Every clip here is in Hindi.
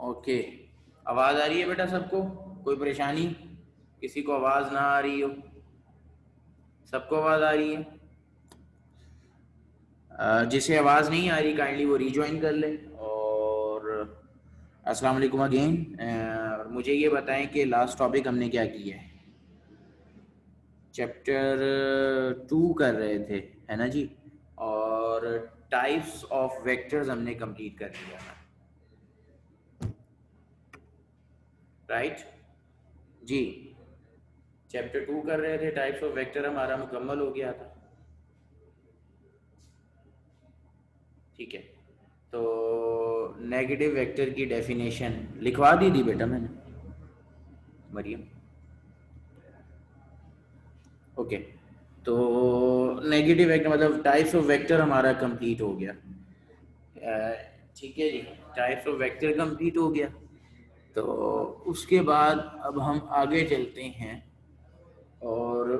ओके, आवाज़ आ रही है बेटा सबको? कोई परेशानी? किसी को आवाज़ ना आ रही हो? सबको आवाज़ आ रही है? जिसे आवाज़ नहीं आ रही काइंडली वो रीजॉइन कर ले। और अस्सलाम वालेकुम अगेन। मुझे ये बताएं कि लास्ट टॉपिक हमने क्या किया है? चैप्टर 2 कर रहे थे, है ना जी? और टाइप्स ऑफ वेक्टर्स हमने कंप्लीट कर लिया था, राइट जी? चैप्टर 2 कर रहे थे, टाइप्स ऑफ वेक्टर हमारा मुकम्मल हो गया था, ठीक है? तो नेगेटिव वेक्टर की डेफिनेशन लिखवा दी थी बेटा मैंने, मरियम। ओके, तो नेगेटिव वेक्टर मतलब टाइप्स ऑफ वेक्टर हमारा कंप्लीट हो गया, ठीक है जी? टाइप्स ऑफ वेक्टर कंप्लीट हो गया। तो उसके बाद अब हम आगे चलते हैं और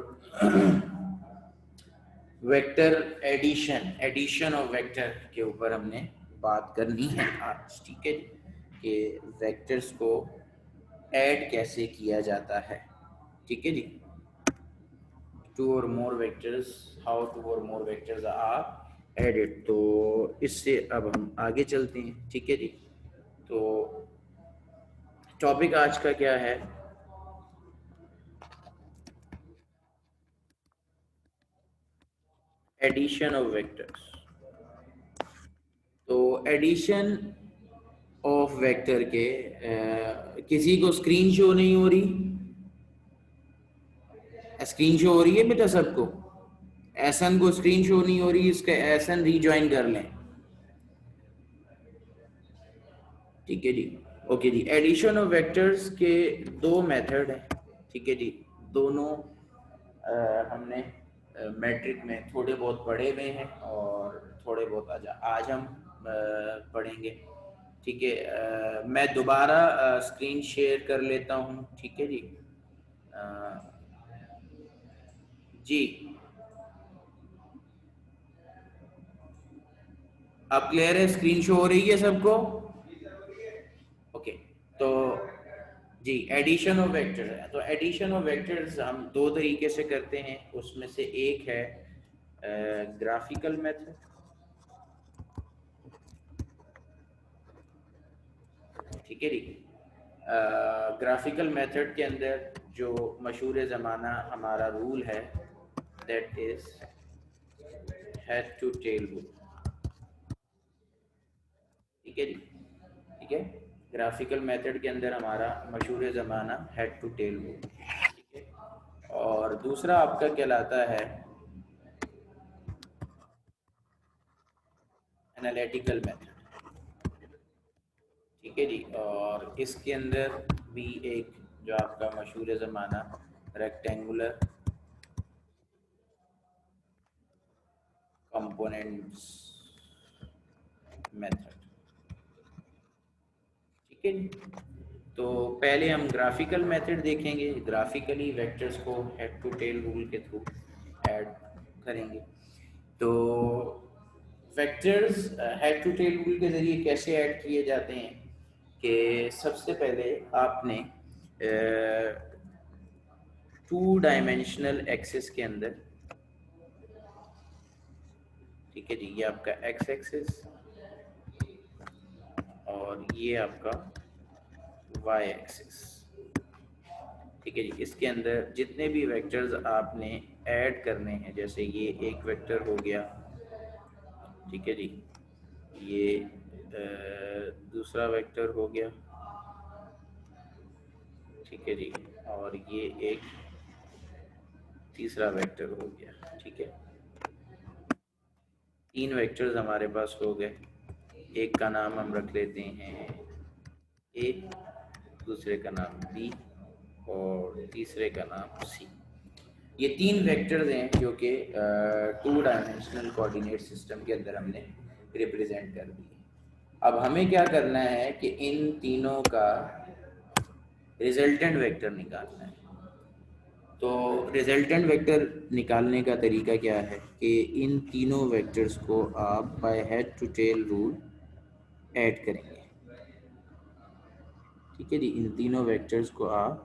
वेक्टर एडिशन ऑफ वेक्टर के ऊपर हमने बात करनी है आज, ठीक है? कि वेक्टर्स को ऐड कैसे किया जाता है, ठीक है जी? टू और मोर वेक्टर्स, हाउ टू और मोर वेक्टर्स आर एडेड। तो इससे अब हम आगे चलते हैं, ठीक है जी? तो टॉपिक आज का क्या है? Addition of vectors. तो एडिशन ऑफ वेक्टर के किसी को स्क्रीन शो नहीं हो रही? स्क्रीन शो हो रही है बेटा सबको? एसन को स्क्रीन शो नहीं हो रही, इसका एसन रीजॉइन कर लें, ठीक है जी? ओके जी, एडिशन ऑफ वेक्टर्स के दो मेथड हैं, ठीक है जी? दोनों हमने मैट्रिक में थोड़े बहुत पढ़े हुए हैं और थोड़े बहुत आज हम पढ़ेंगे, ठीक है? मैं दोबारा स्क्रीन शेयर कर लेता हूँ, ठीक है जी? जी, अब क्लियर है? स्क्रीन शो हो रही है सबको? ओके, तो जी, एडिशन ऑफ वेक्टर्स है। तो एडिशन ऑफ वेक्टर्स हम दो तरीके से करते हैं, उसमें से एक है ग्राफिकल मेथड, ठीक है जी? ग्राफिकल मेथड के अंदर जो मशहूर ज़माना हमारा रूल है, that is head to tail rule, ठीक है जी? ठीक है, ग्राफिकल मेथड के अंदर हमारा मशहूर ज़माना हेड टू टेल रूल, ठीक है? और दूसरा आपका कहलाता है एनालिटिकल मेथड, ठीक है जी? और इसके अंदर भी एक जो आपका मशहूर ज़माना रेक्टेंगुलर कंपोनेंट्स मेथड, ठीक है जी? तो पहले हम ग्राफिकल मेथड देखेंगे, ग्राफिकली वेक्टर्स को हेड टू टेल रूल के थ्रू ऐड करेंगे। तो vectors head to tail rule के ज़रिए कैसे ऐड किए जाते हैं कि सबसे पहले आपने टू डायमेंशनल एक्सिस के अंदर, ठीक है जी? ये आपका एक्स एक्सिस और ये आपका वाई एक्सिस, ठीक है जी? इसके अंदर जितने भी वेक्टर्स आपने ऐड करने हैं, जैसे ये एक वेक्टर हो गया, ठीक है जी? ये दूसरा वेक्टर हो गया, ठीक है जी? और ये एक तीसरा वेक्टर हो गया, ठीक है? तीन वेक्टर्स हमारे पास हो गए। एक का नाम हम रख लेते हैं ए, दूसरे का नाम बी और तीसरे का नाम सी। ये तीन वेक्टर्स हैं जो कि टू डायमेंशनल कोऑर्डिनेट सिस्टम के अंदर हमने रिप्रेजेंट कर दिए। अब हमें क्या करना है कि इन तीनों का रिजल्टेंट वेक्टर निकालना है। तो रिजल्टेंट वेक्टर निकालने का तरीका क्या है कि इन तीनों वेक्टर्स को आप by head to tail rule add करेंगे, ठीक है जी। इन तीनों वेक्टर्स को आप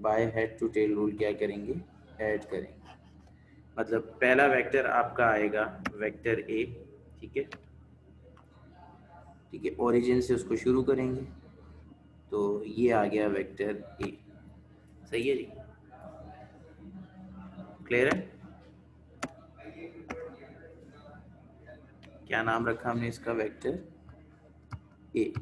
by head to tail rule क्या करेंगे, ऐड करेंगे। मतलब पहला वेक्टर आपका आएगा वेक्टर ए, ठीक है, ठीक है, ओरिजिन से उसको शुरू करेंगे, तो ये आ गया वेक्टर ए। सही है जी, क्लियर है। क्या नाम रखा हमने इसका, वेक्टर ए।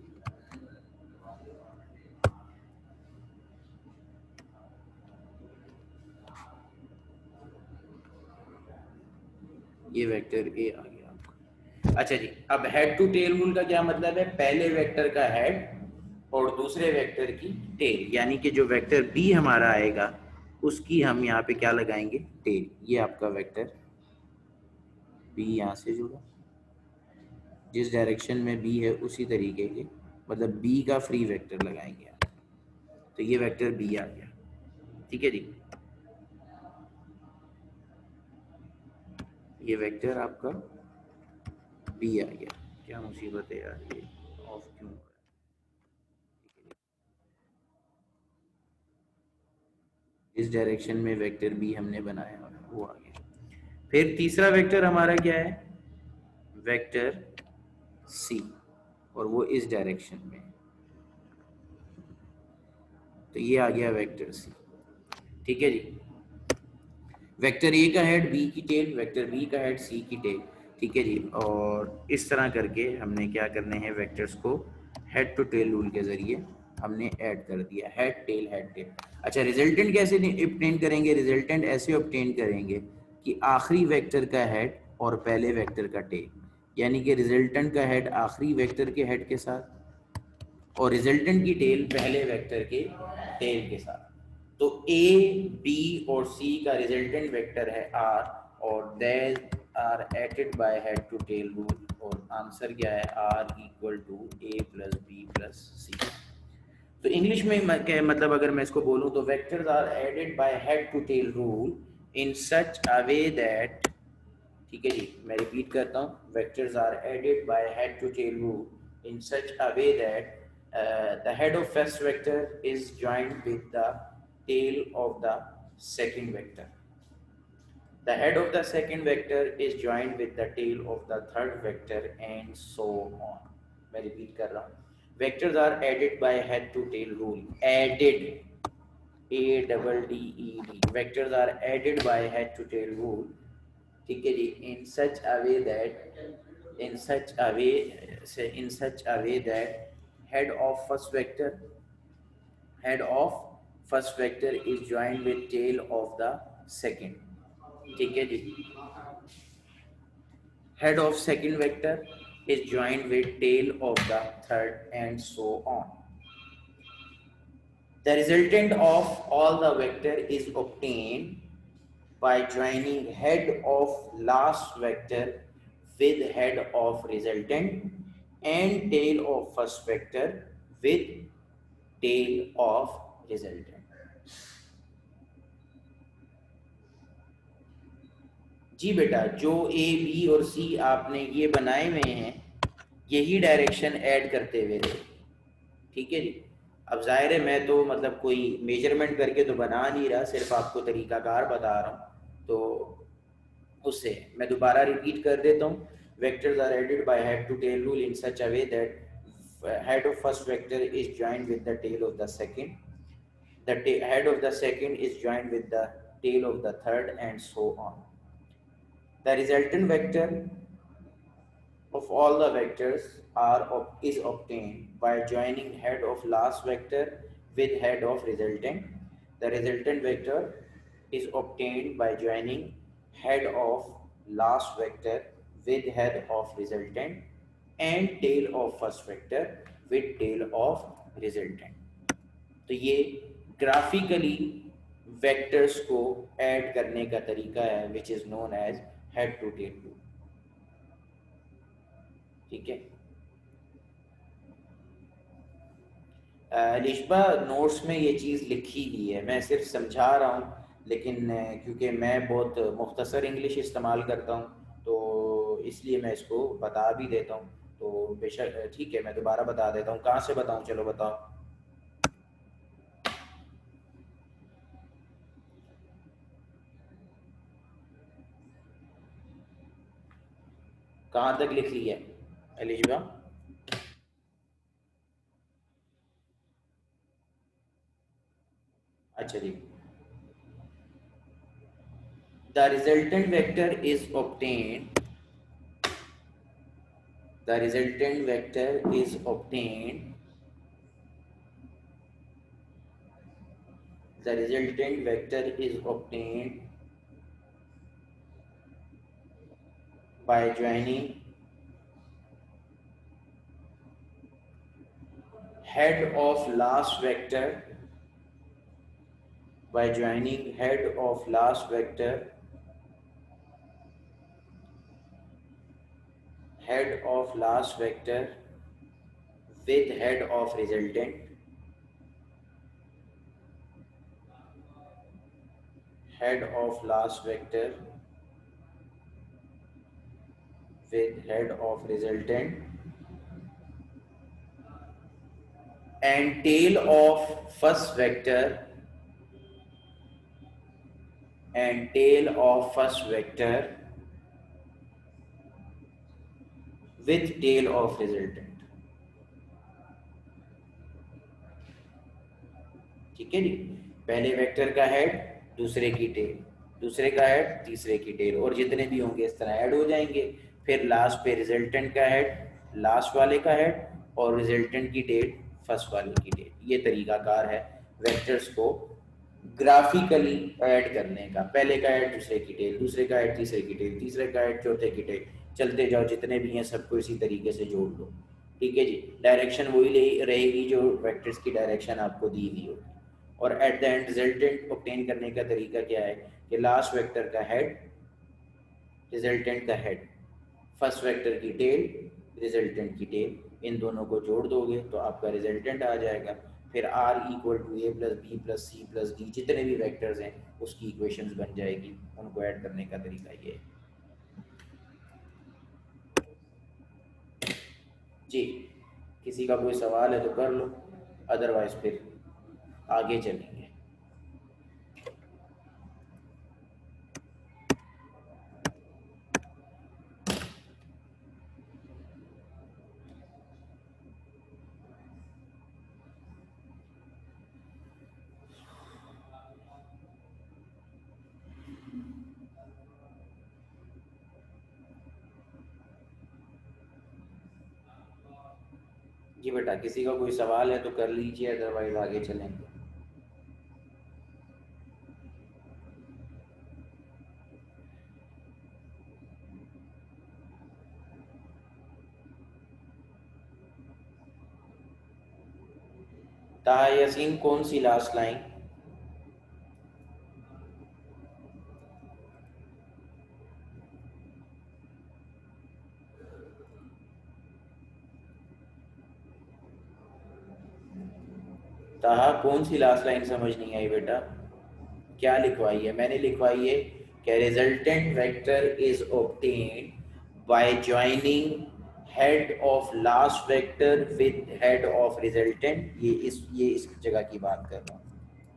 ये वेक्टर ए आ गया आपका। अच्छा जी, अब हेड टू टेल रूल का क्या मतलब है, पहले वेक्टर का हेड और दूसरे वेक्टर की टेल, यानी कि जो वेक्टर बी हमारा आएगा उसकी हम यहाँ पे क्या लगाएंगे, टेल। ये आपका वेक्टर बी यहाँ से जुड़ा, जिस डायरेक्शन में बी है उसी तरीके के, मतलब बी का फ्री वेक्टर लगाएंगे आप, तो ये वेक्टर बी आ गया। ठीक है जी, ये वेक्टर आपका बी आ गया। क्या मुसीबत है यार, ये ऑफ क्यों हो रहा है। इस डायरेक्शन में वेक्टर बी हमने बनाया वो आ गया। फिर तीसरा वेक्टर हमारा क्या है, वेक्टर सी, और वो इस डायरेक्शन में, तो ये आ गया वेक्टर सी। ठीक है जी, वेक्टर ए का हेड बी की टेल, वेक्टर बी का हेड सी की टेल। ठीक है जी, और इस तरह करके हमने क्या करने हैं, वेक्टर्स को हेड टू टेल रूल के जरिए हमने ऐड कर दिया, हेड टेल हेड टेल। अच्छा, रिजल्टेंट कैसे ऑब्टेन करेंगे, रिजल्टेंट ऐसे ऑब्टेन करेंगे कि आखिरी वेक्टर का हेड और पहले वेक्टर का टेल, यानी कि रिजल्टेंट का हेड आखिरी वेक्टर के हेड के साथ और रिजल्टेंट की टेल पहले वेक्टर के टेल के साथ। तो ए बी और सी का रिजल्टेंट वेक्टर है आर, और they are added by head to tail rule, और आंसर क्या है, R equal to A plus B plus C. तो इंग्लिश में मतलब अगर मैं इसको बोलूं तो vectors are added by head to tail rule in such a way that, ठीक है जी, मैं रिपीट करता हूँ, vectors are added by head to tail rule in such a way that the head of first vector is joined with the tail of the second vector. The head of the second vector is joined with the tail of the third vector and so on. मैं repeat कर रहा हूँ, vectors are added by head to tail rule. Added, ADDED. Vectors are added by head to tail rule. ठीक है जी, in such a way that, in such a way, in such a way that head of first vector, head of first vector is joined with tail of the second. ठीक है जी, head of second vector is joined with tail of the third and so on. The resultant of all the vector is obtained by joining head of last vector with head of resultant and tail of first vector with tail of resultant. जी बेटा, जो ए बी और सी आपने ये बनाए हुए हैं, यही डायरेक्शन ऐड करते हुए थे। ठीक है जी, अब जाहिर है मैं तो मतलब कोई मेजरमेंट करके तो बना नहीं रहा, सिर्फ आपको तरीकाकार बता रहा हूँ, तो उससे मैं दोबारा रिपीट कर देता हूँ। Vectors are added by head to tail rule in such a way that head of first vector is joined with the tail of the second, the head of the second is joined with the tail of the third and so on. The resultant vector of all the vectors is obtained by joining head of last vector with head of resultant. The resultant vector is obtained by joining head of last vector with head of resultant and tail of first vector with tail of resultant. तो ये ग्राफिकली वेक्टर्स को ऐड करने का तरीका है which is known as head to tail rule. ठीक है, लिशबा नोट्स में ये चीज़ लिखी हुई है, मैं सिर्फ समझा रहा हूँ, लेकिन क्योंकि मैं बहुत मुख्तसर इंग्लिश इस्तेमाल करता हूँ तो इसलिए मैं इसको बता भी देता हूँ। तो बेशक ठीक है, मैं दोबारा बता देता हूँ, कहाँ से बताऊँ, चलो बताओ। कहाँ तक लिख लिया एलिशिबा? अच्छा जी। The resultant vector is obtained the resultant vector is obtained the resultant vector is obtained by joining head of last vector by joining head of last vector head of last vector with head of resultant head of last vector with head of resultant and tail of first vector and tail of first vector with tail of resultant। ठीक है जी। पहले वेक्टर का हेड, दूसरे की टेल, दूसरे का हेड, तीसरे की टेल, और जितने भी होंगे इस तरह ऐड हो जाएंगे। फिर लास्ट पे रिजल्टेंट का हेड, लास्ट वाले का हेड, और रिजल्टेंट की टेल, फर्स्ट वाले की टेल। ये तरीकाकार है वेक्टर्स को ग्राफिकली ऐड करने का। पहले का ऐड दूसरे की टेल, दूसरे का ऐड तीसरे की टेल, तीसरे का ऐड चौथे की टेल, चलते जाओ, जितने भी हैं सबको इसी तरीके से जोड़ लो। ठीक है जी। डायरेक्शन वही रहेगी जो वेक्टर्स की डायरेक्शन आपको दी हुई होगी। और at the end resultant obtain करने का तरीका क्या है कि लास्ट वेक्टर का हेड, रिजल्टेंट का हेड, फर्स्ट वेक्टर की टेल, रिजल्टेंट की टेल, इन दोनों को जोड़ दोगे तो आपका रिजल्टेंट आ जाएगा। फिर r equal to a plus B plus C plus D, जितने भी वेक्टर्स हैं उसकी इक्वेशंस बन जाएगी। उनको ऐड करने का तरीका ये है जी। किसी का कोई सवाल है तो कर लो, अदरवाइज फिर आगे चलेंगे। जी बेटा, किसी का कोई सवाल है तो कर लीजिए, अदरवाइज आगे चलेंगे। ताहा यासीन, कौन सी लास्ट लाइन? ताहा, कौन सी लास्ट लाइन समझ नहीं आई बेटा? क्या लिखवाई है? मैंने लिखवाई है कि resultant vector is obtained by joining head of last vector with head of resultant. ये इस जगह की बात कर रहा हूँ।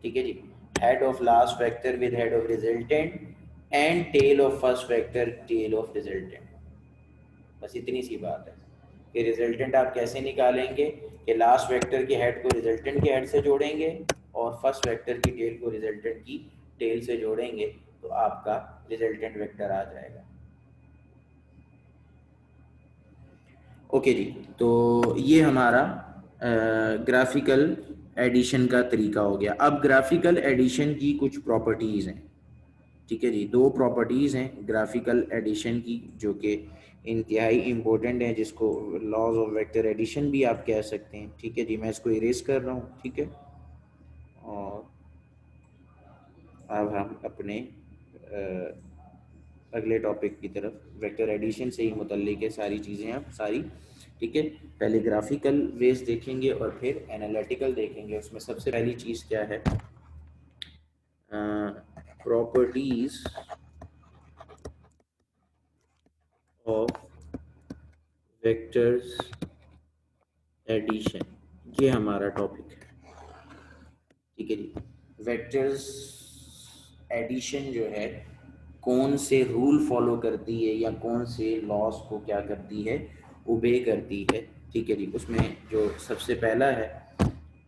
ठीक है जी। Head of last vector with head of resultant and tail of first vector tail of resultant. बस इतनी सी बात है कि रिजल्टेंट आप कैसे निकालेंगे कि लास्ट वेक्टर के हेड को रिजल्टेंट के हेड से जोड़ेंगे और फर्स्ट वेक्टर की टेल को रिजल्टेंट की टेल से जोड़ेंगे तो आपका रिजल्टेंट वेक्टर आ जाएगा। ओके जी। तो ये हमारा ग्राफिकल एडिशन का तरीका हो गया। अब ग्राफिकल एडिशन की कुछ प्रॉपर्टीज़ हैं। ठीक है जी। दो प्रॉपर्टीज़ हैं ग्राफिकल एडिशन की जो कि इंतहाई इम्पोर्टेंट है, जिसको लॉज ऑफ वेक्टर एडिशन भी आप कह सकते हैं। ठीक है जी। मैं इसको इरेज कर रहा हूँ। ठीक है। और अब हम अपने अगले टॉपिक की तरफ, वेक्टर एडिशन से ही मुतल्लिक है सारी चीज़ें अब सारी। ठीक है। पहले ग्राफिकल वेज देखेंगे और फिर एनालिटिकल देखेंगे। उसमें सबसे पहली चीज़ क्या है? प्रॉपर्टीज़ ऑफ वेक्टर्स एडिशन, ये हमारा टॉपिक है। ठीक है जी। वेक्टर्स एडिशन जो है कौन से रूल फॉलो करती है या कौन से लॉस को क्या करती है, ओबे करती है। ठीक है जी, उसमें जो सबसे पहला है,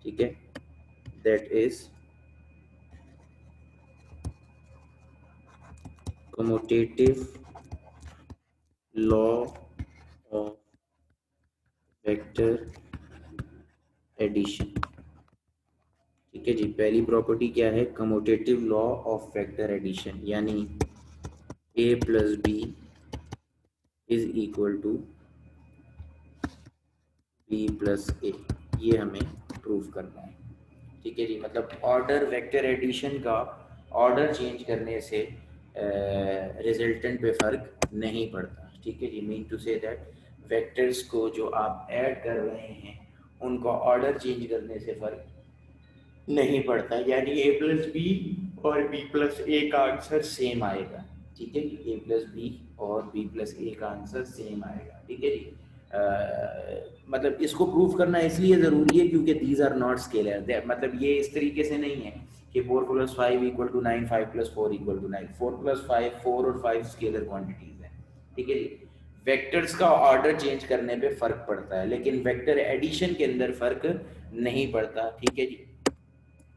ठीक है, that is commutative law of vector addition. ठीक है जी, पहली प्रॉपर्टी क्या है, commutative law of vector addition, यानी a plus B is equal to B plus A, ये हमें प्रूव करना है। ठीक है जी, मतलब ऑर्डर वेक्टर एडिशन का ऑर्डर चेंज करने से रिजल्टेंट पे फर्क नहीं पड़ता। ठीक है जी, mean to say that vectors को जो आप ऐड कर रहे हैं उनका ऑर्डर चेंज करने से फर्क नहीं पड़ता, यानी ए प्लस बी और बी प्लस ए का आंसर सेम आएगा। ठीक है, ए प्लस बी और बी प्लस ए का आंसर सेम आएगा। ठीक है जी, मतलब इसको प्रूफ करना इसलिए ज़रूरी है क्योंकि दीज आर नॉट स्केलर, मतलब ये इस तरीके से नहीं है कि 4 plus 5 equal to 9, 5 plus 4 equal to 9। 4 plus 5, 4 और 5 स्केलर क्वांटिटीज हैं। ठीक है जी, वेक्टर्स का ऑर्डर चेंज करने पे फर्क पड़ता है, लेकिन वेक्टर एडिशन के अंदर फर्क नहीं पड़ता। ठीक है जी,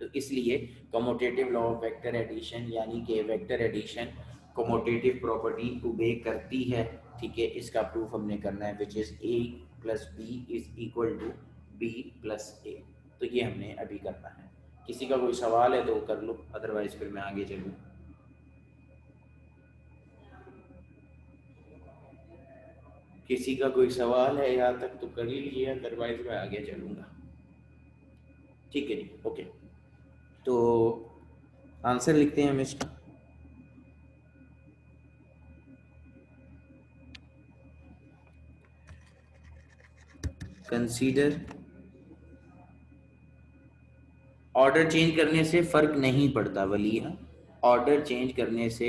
तो इसलिए commutative law of vector addition, यानी कि वेक्टर एडिशन कम्यूटेटिव प्रॉपर्टी ओबे करती है। ठीक है, इसका प्रूफ हमने करना है, which is A plus B is equal to B plus A. तो ये हमने अभी करना है। किसी का कोई सवाल है तो कर लो, अदरवाइज फिर मैं आगे चलूँ। किसी का कोई सवाल है यहाँ तक तो कर लीजिए, अदरवाइज मैं आगे चलूँगा। ठीक है जी, ओके, तो आंसर लिखते हैं हम इसका। कंसीडर ऑर्डर चेंज करने से फर्क नहीं पड़ता वलिया, ऑर्डर चेंज करने से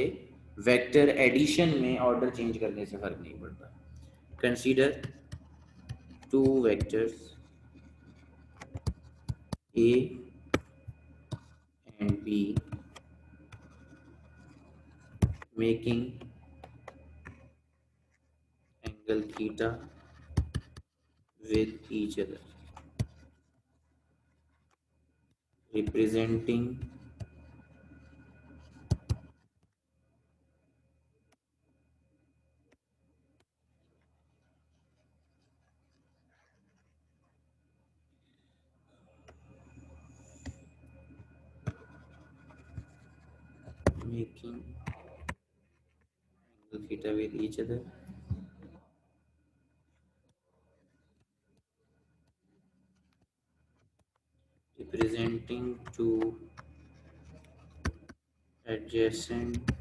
वेक्टर एडिशन में ऑर्डर चेंज करने से फर्क नहीं पड़ता। Consider two vectors A and be making angle theta with each other, representing making angle theta with each other, representing two adjacent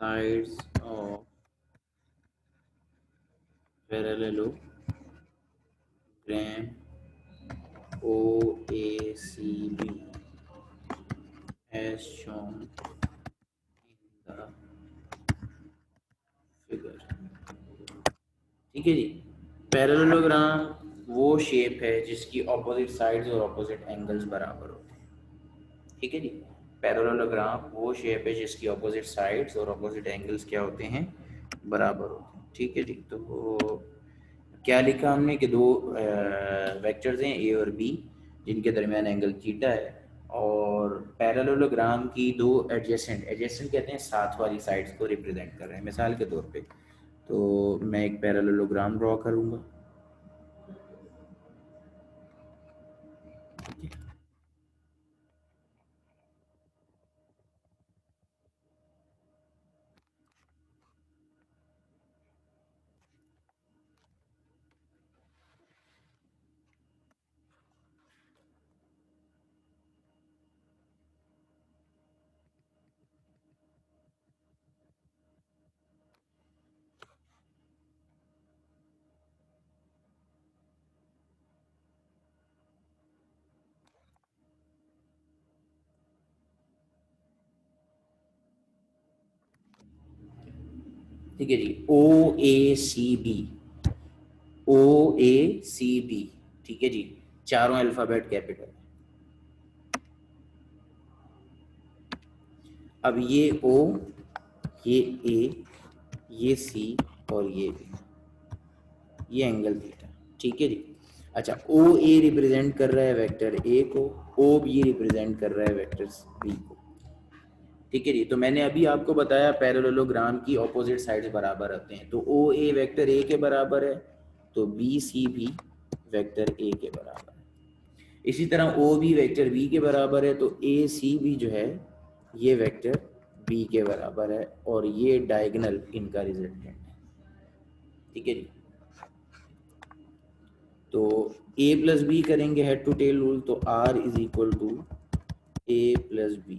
sides of parallelogram OACB as shown in the figure। ठीक है जी, पैरेललोग्राम वो शेप है जिसकी ऑपोजिट साइड्स और ऑपोजिट एंगल्स बराबर होते हैं। ठीक है जी, पैरेललोग्राम वो शेप है जिसकी ऑपोजिट साइड्स और ऑपोजिट एंगल्स क्या होते हैं, बराबर होते हैं। ठीक है जी, तो क्या लिखा हमने कि दो वेक्टर्स हैं ए और बी जिनके दरमियान एंगल थीटा है, और पैरेललोग्राम की दो एडजेसेंट, एडजेसेंट कहते हैं साथ वाली साइड्स को रिप्रेजेंट कर रहे हैं। मिसाल के तौर पे तो मैं एक पैरेललोग्राम ड्रॉ करूँगा। ठीक है जी, OACB, OACB, ठीक है जी, चारों अल्फ़ाबेट कैपिटल। अब ये O ये ए, ये सी और ये बी, ये एंगल थीटा। ठीक है जी। अच्छा, ओ ए रिप्रेजेंट कर रहा है वेक्टर ए को, ओ बी रिप्रेजेंट कर रहा है वेक्टर बी को। ठीक है जी। तो मैंने अभी आपको बताया पैरेललोग्राम की ऑपोजिट साइड्स बराबर रहते हैं, तो ओ ए वेक्टर ए के बराबर है, तो बी सी भी वेक्टर ए के बराबर है। इसी तरह ओ बी वेक्टर बी के बराबर है, तो ए सी भी जो है ये वेक्टर बी के बराबर है, और ये डायगोनल इनका रिजल्टेंट है। ठीक है जी। तो a प्लस बी करेंगे हेड टू टेल रूल, तो r is equal to A plus B,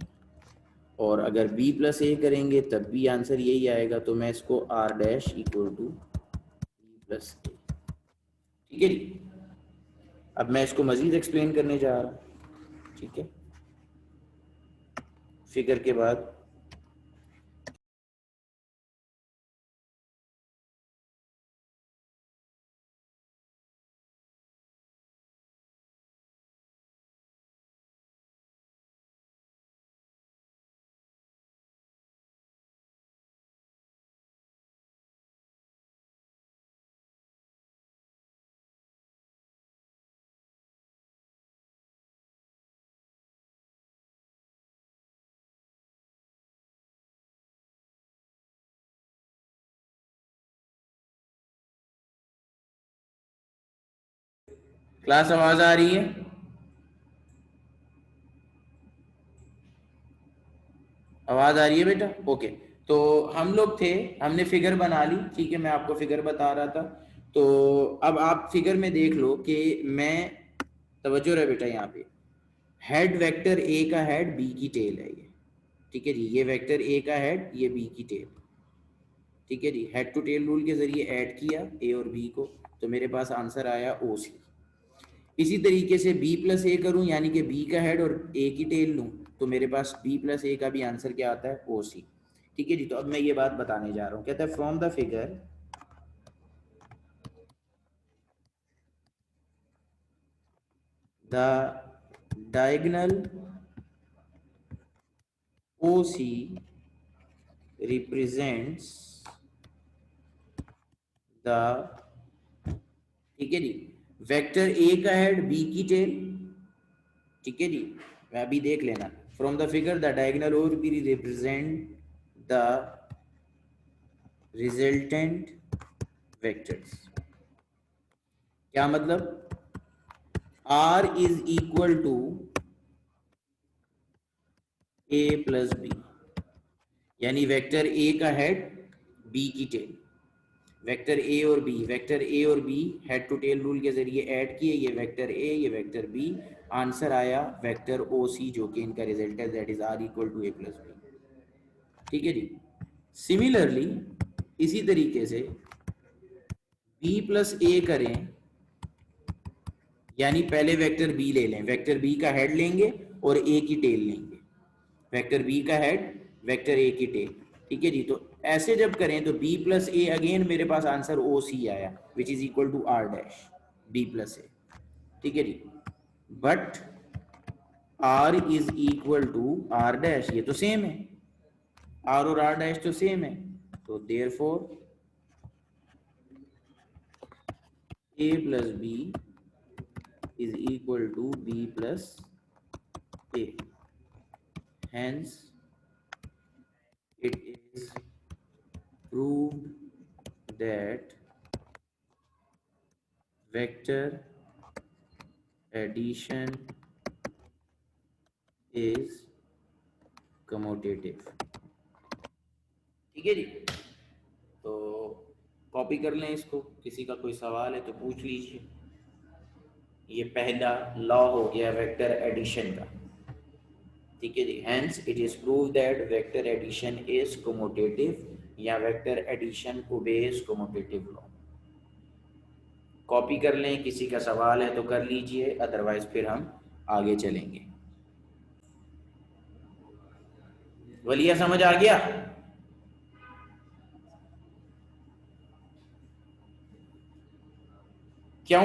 और अगर b प्लस ए करेंगे तब भी आंसर यही आएगा, तो मैं इसको r dash equal to B plus A. ठीक है जी। अब मैं इसको मजीद एक्सप्लेन करने जा रहा हूँ। ठीक है, फिगर के बाद क्लास आवाज आ रही है? आवाज आ रही है बेटा? ओके। तो हम लोग थे, हमने फिगर बना ली। ठीक है, मैं आपको फिगर बता रहा था। तो अब आप फिगर में देख लो कि मैं, तवज्जो रहे बेटा, यहाँ पे हेड वेक्टर ए का हेड बी की टेल है ये। ठीक है जी, ये वेक्टर ए का हेड, ये बी की टेल। ठीक है जी, हेड टू टेल रूल के जरिए ऐड किया ए और बी को, तो मेरे पास आंसर आया ओ सी। इसी तरीके से बी प्लस ए करूं, यानी कि बी का हेड और ए की टेल लूं, तो मेरे पास बी प्लस ए का भी आंसर क्या आता है? ओ सी। ठीक है जी। तो अब मैं ये बात बताने जा रहा हूं, कहता है from the figure the diagonal O C represents the, ठीक है जी, वेक्टर ए का हेड बी की टेल। ठीक है जी, मैं अभी देख लेना, from the figure the diagonal और B represent the resultant vectors. क्या मतलब? R is equal to A plus B, यानी वेक्टर ए का हेड बी की टेल, वेक्टर ए और बी, वेक्टर ए और B head to tail rule के जरिए ऐड किए, ये वेक्टर ए, ये वेक्टर बी, आंसर आया वेक्टर ओ सी, जो कि इनका रिजल्ट है, that is R equal to A plus B. ठीक है जी। सिमिलरली इसी तरीके से बी प्लस ए करें, यानी पहले वेक्टर बी ले लें, वेक्टर बी का हेड लेंगे और ए की टेल लेंगे, वेक्टर बी का हेड, वेक्टर ए की टेल। ठीक है जी। तो ऐसे जब करें तो बी प्लस ए, अगेन मेरे पास आंसर ओ सी आया, which is equal to R dash B plus A. ठीक है जी। But R is equal to R dash, ये तो सेम है, आर और आर डैश तो सेम है, तो therefore A plus B is equal to b plus a, hence it is proved that vector addition is commutative। ठीक है जी। तो कॉपी कर लें इसको, किसी का कोई सवाल है तो पूछ लीजिए। ये पहला लॉ हो गया वेक्टर एडिशन का। ठीक है जी। Hence it is prove that vector addition is commutative, या vector addition obeys commutative law. Copy कर लें, किसी का सवाल है तो कर लीजिए, अदरवाइज फिर हम आगे चलेंगे। वलिया समझ आ गया? क्यों,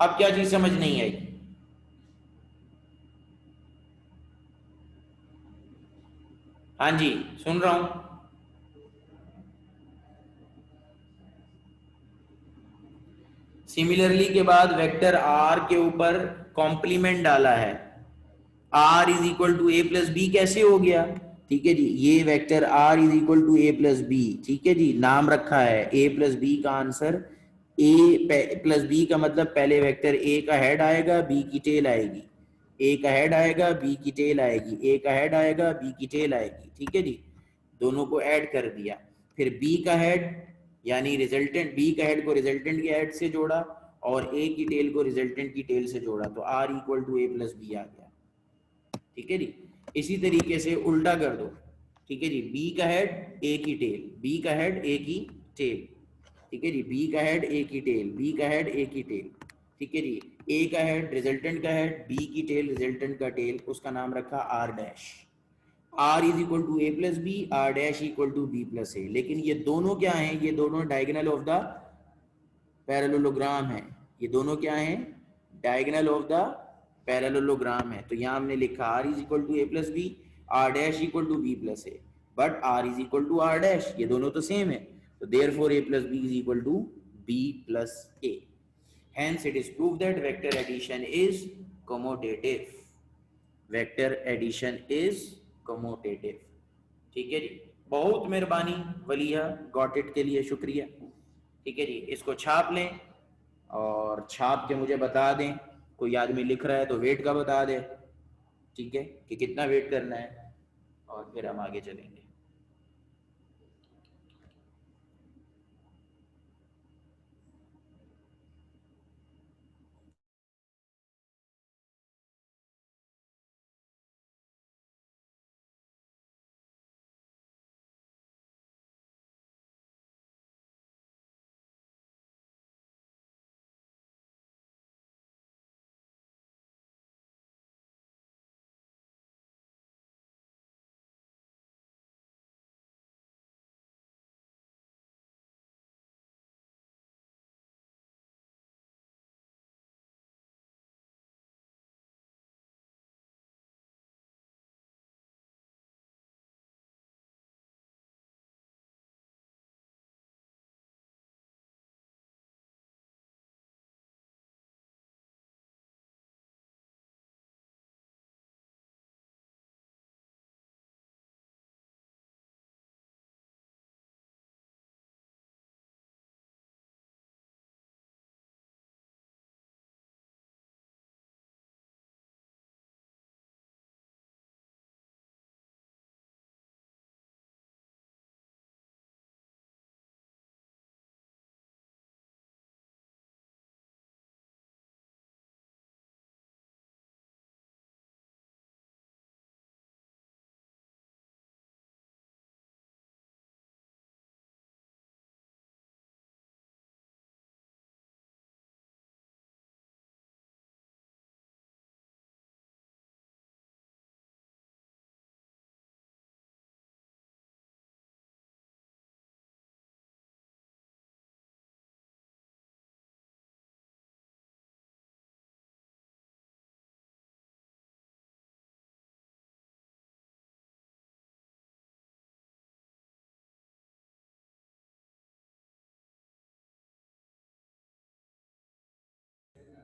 अब क्या चीज समझ नहीं आई? हाँ जी, सुन रहा हूं। सिमिलरली के बाद वेक्टर आर के ऊपर कॉम्प्लीमेंट डाला है, R is equal to A plus B कैसे हो गया? ठीक है जी, ये vector R is equal to A plus B, ठीक है जी, नाम रखा है ए प्लस बी का आंसर, ए प्लस बी का मतलब पहले वेक्टर ए का हेड आएगा, बी की टेल आएगी, ए का हेड आएगा, बी की टेल आएगी, ए का हेड आएगा, बी की टेल आएगी, ठीक है जी, दोनों को ऐड कर दिया, फिर बी का हेड यानी रिजल्टेंट, बी का हेड को रिजल्टेंट के हेड से जोड़ा और ए की टेल को रिजल्टेंट की टेल से जोड़ा, तो R equal to A plus B आ गया, ठीक है जी। इसी तरीके से उल्टा कर दो, ठीक है जी, बी का हेड ए की टेल, बी का हेड ए की टेल, ठीक है जी, बी का हेड ए की टेल, बी का हेड ए की टेल, ठीक है जी, ए का हेड रिजल्टेंट का हेड, बी की टेल रिजल्टेंट का टेल, उसका नाम रखा R dash, R is equal to A plus B, R dash equal to B plus A, लेकिन ये दोनों क्या हैं? ये दोनों डायगोनल ऑफ द पैरेललोग्राम है, ये दोनों क्या हैं? डायगोनल ऑफ द पैरेललोग्राम है, तो यहाँ हमने लिखा R is equal to A plus B, R dash equal to B plus A, but R is equal to R dash, ये दोनों तो सेम है, तो therefore A plus B is equal to B plus A, hence it is proved that vector addition is commutative, vector addition is commutative, ठीक है जी। बहुत मेहरबानी वलिया, गॉट इट के लिए शुक्रिया, ठीक है जी, इसको छाप लें और छाप के मुझे बता दें, कोई आदमी लिख रहा है तो वेट का बता दे, ठीक है, कि कितना वेट करना है, और फिर हम आगे चलेंगे।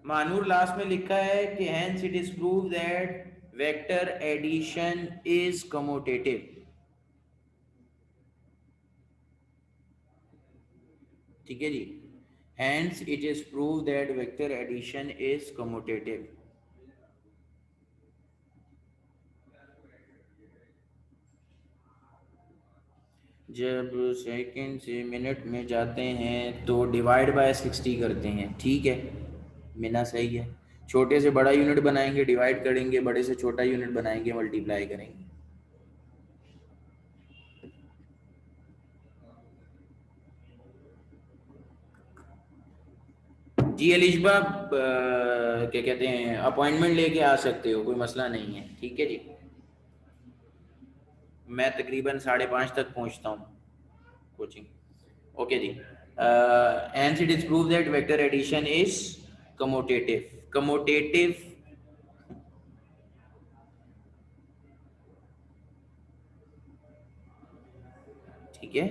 मानूर लास्ट में लिखा है कि hence it is proved that vector addition is commutative, ठीक है जी, hence it is proved that vector addition is commutative। जब सेकंड से मिनट में जाते हैं तो डिवाइड बाय 60 करते हैं, ठीक है, मिना सही है, छोटे से बड़ा यूनिट बनाएंगे डिवाइड करेंगे, बड़े से छोटा यूनिट बनाएंगे मल्टीप्लाई करेंगे। जी अलिशबा, क्या कहते हैं, अपॉइंटमेंट लेके आ सकते हो, कोई मसला नहीं है, ठीक है जी, मैं तकरीबन 5:30 तक पहुंचता हूँ कोचिंग, ओके जी। hence it is proved that vector addition is commutative, ठीक है,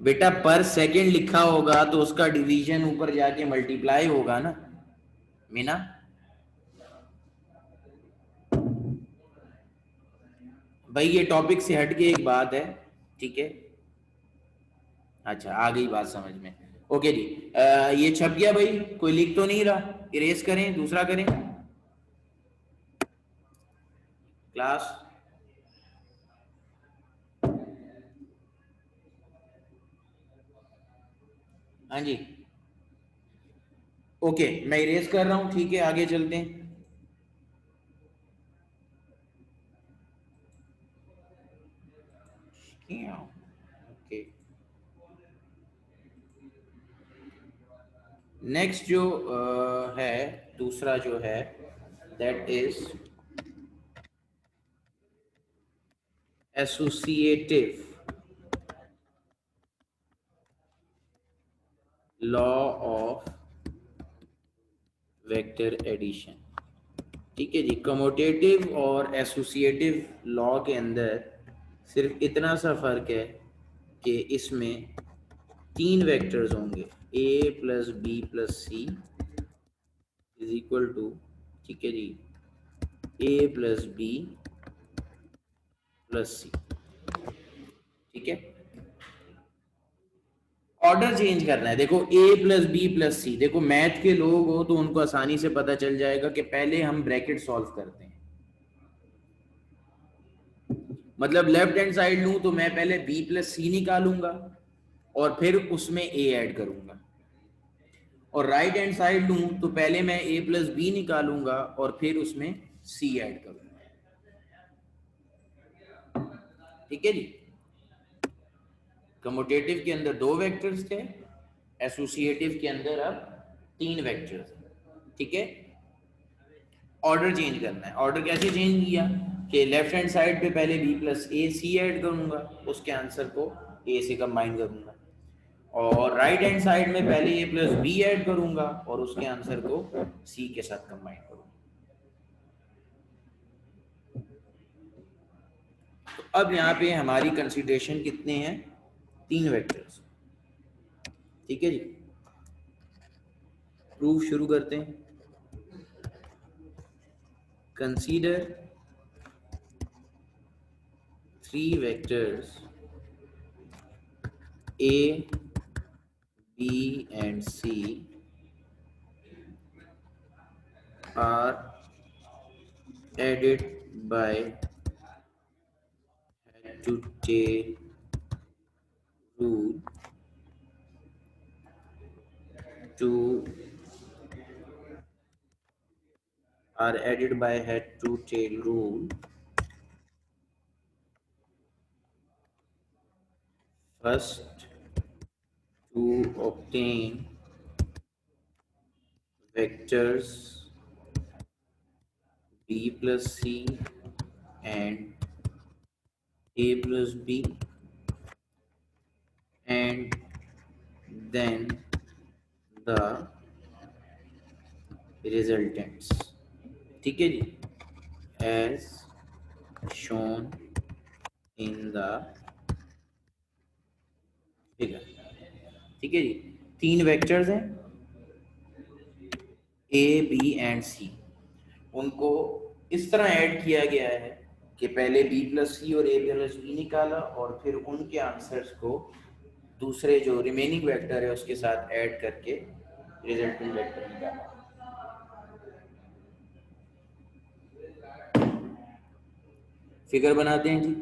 बेटा पर सेकंड लिखा होगा तो उसका डिवीजन ऊपर जाके मल्टीप्लाई होगा ना मीना। भाई ये टॉपिक से हट के एक बात है, ठीक है। अच्छा आ गई बात समझ में। ओके जी। ये छप गया भाई, कोई लिख तो नहीं रहा, इरेज करें दूसरा करें क्लास। हाँ जी ओके मैं इरेज कर रहा हूं, ठीक है आगे चलते हैं। ओके नेक्स्ट जो है दूसरा जो है that is associative law of vector addition. ठीक है जी, कमोटेटिव और एसोसिएटिव लॉ के अंदर सिर्फ इतना सा फर्क है कि इसमें तीन वेक्टर्स होंगे, A plus B plus C is equal to, ठीक है जी, A plus B plus C. ठीक है, ऑर्डर चेंज करना है। देखो A plus B plus C, देखो मैथ के लोग हो तो उनको आसानी से पता चल जाएगा कि पहले हम ब्रैकेट सॉल्व करते हैं। मतलब लेफ्ट हैंड साइड लूं तो मैं पहले बी प्लस सी निकालूंगा और फिर उसमें ए ऐड करूंगा, और राइट हैंड साइड लूं तो पहले मैं ए प्लस बी निकालूंगा और फिर उसमें सी ऐड करूंगा। ठीक है जी, कम्यूटेटिव के अंदर दो वेक्टर्स थे, एसोसिएटिव के अंदर अब तीन वेक्टर्स हैं। ठीक है, ऑर्डर चेंज करना है। ऑर्डर कैसे चेंज किया कि लेफ्ट हैंड साइड पे पहले बी प्लस ए सी ऐड करूंगा, उसके आंसर को ए से कंबाइन करूंगा, और राइट हैंड साइड में पहले ए प्लस बी ऐड करूंगा और उसके आंसर को सी के साथ कंबाइन करूंगा। तो अब यहाँ पे हमारी कंसीडरेशन कितने हैं, तीन वेक्टर्स। ठीक है जी, प्रूफ शुरू करते हैं। Consider three vectors A, B and C are added by head to tail rule to are added by head to tail rule first to obtain vectors B plus C and A plus B, and then the resultants। ठीक है जी, as shown in the figure। ठीक है जी, तीन वेक्टर्स हैं ए बी एंड सी, उनको इस तरह ऐड किया गया है कि पहले बी प्लस सी और ए प्लस बी निकाला और फिर उनके आंसर्स को दूसरे जो रिमेनिंग वेक्टर है उसके साथ ऐड करके रिजल्टेंट वेक्टर निकाला। फिगर बनाते हैं जी।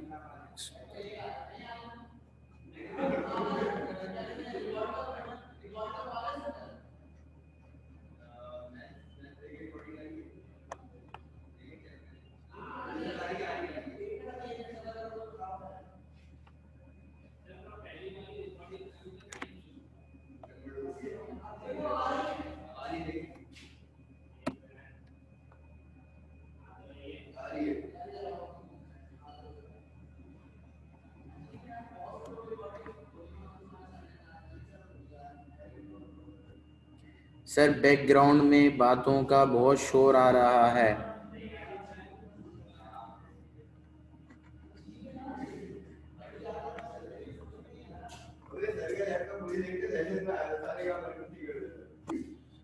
सर बैकग्राउंड में बातों का बहुत शोर आ रहा है।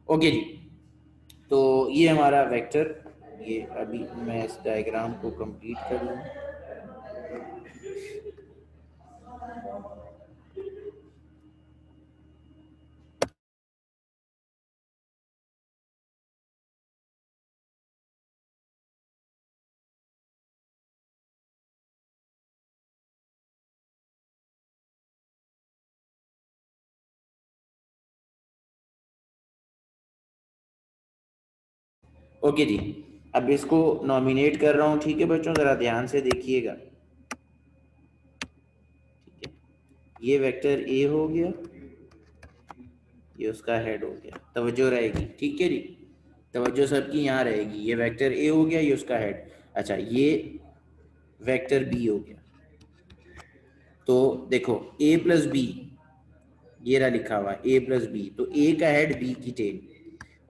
ओके जी, तो ये हमारा वेक्टर, ये अभी मैं इस डायग्राम को कंप्लीट कर लूँ। ओके जी, अब इसको नॉमिनेट कर रहा हूँ, ठीक है बच्चों, ज़रा ध्यान से देखिएगा। ठीक है, ये वेक्टर ए हो गया, ये उसका हेड हो गया, तवज्जो रहेगी, ठीक है जी, तवज्जो सबकी यहाँ रहेगी। ये वेक्टर ए हो गया, ये उसका हेड। अच्छा, ये वेक्टर बी हो गया, तो देखो ए प्लस बी, ये रहा लिखा हुआ ए प्लस बी, तो ए का हेड बी की टेल,